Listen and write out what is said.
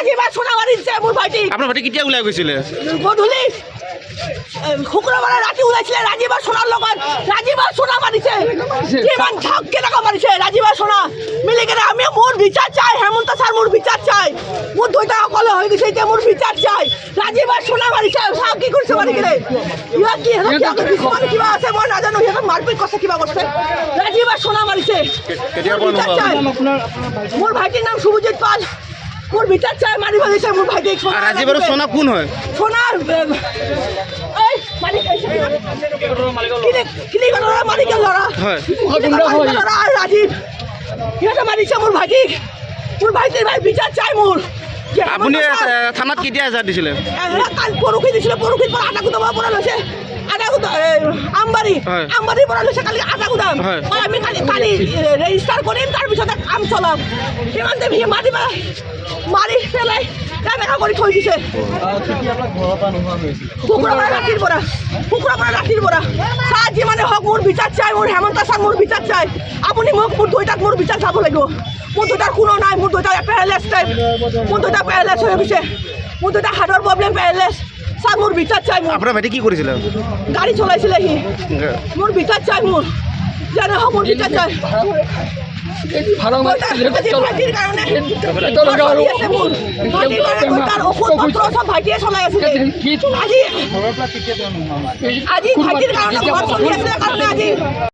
ৰাজীৱে চোনা মাৰিছে মোৰ ভাইটিক। আপোনাৰ ভাইটি কেতিয়া ওলাই গৈছিলে? গধূলি শুক্ৰবাৰে ৰাতি ওলাইছিলে ৰাজীৱে চোনাৰ লগত। ৰাজীৱে চোনা মাৰিছে, কিমান ঝাক কেনেকৈ মাৰিছে ৰাজীৱে চোনা মিলি কেনে। আমি মোৰ বিচাৰ চাই, হেমন্ত ছাৰ মোৰ বিচাৰ চাই। মোৰ দুইটা অকলে হৈ গৈছে, এতিয়া মোৰ বিচাৰ চাই। ৰাজীৱে চোনা মাৰিছে, চাওক কি কৰিছে মাৰি কিনে। কিছুমান কিবা আছে মই নাজানো, সিহঁতক মাৰপিট কৰিছে কিবা কৰিছে। ৰাজীৱে চোনা মাৰিছে, মোৰ ভাইটিৰ নাম শুভজিৎ পাল। মোৰ বিচাৰ চাই মাৰিব দিছে মোৰ ভাইটিক। ৰাজীৱ আৰু সোনা কোন হয়? সোনাৰ মালিকৰ ল'ৰা ৰাজীৱ, সিহঁতে মাৰিছে মোৰ ভাইটিক। মোৰ ভাইটিৰ ভাই বিচাৰ চাই মোৰ। আপুনি থানাত কেতিয়া এজাহাৰ দিছিলে? পৰহি দিছিলে, পৰহিৰ পৰা আটাগুদামৰ পৰা লৈছে। আমবাৰীৰ পৰা লৈছে কালি আটাগুদাম। আমি কালি ৰেজিষ্টাৰ কৰিম, তাৰপিছতে কাম চলাম। ইমান দেৰি মাৰি পেলাই তেনেকুৱা কৰি থৈ দিছে। শুক্ৰবাৰে ৰাতিৰ পৰা চাহ যিমানে হওক মোৰ বিচাৰ চাই। মোৰ হেমন্ত ছাৰ মোৰ বিচাৰ চাই। আপুনি মোক মোৰ দুইটাক মোৰ বিচাৰ চাব লাগিব। মোৰ দুইটাৰ কোনো নাই, মোৰ দুইটা পেৰালাইজ টাইপ। মোৰ দুইটা পেৰালাইজ হৈ গৈছে, মোৰ দুইটা হাৰ্টৰ প্ৰব্লেম পেৰালাইজ। ছাৰ মোৰ বিচাৰ চাই। আপোনাৰ ভাইটি কি কৰিছিলে? গাড়ী চলাইছিলে সি। মোৰ বিচাৰ চাই, মোৰ যেনে হওক মোৰ বিচাৰ চাই। ভাইটিয়ে চলাই আছিলে আজি ভাইটিৰ কাৰণে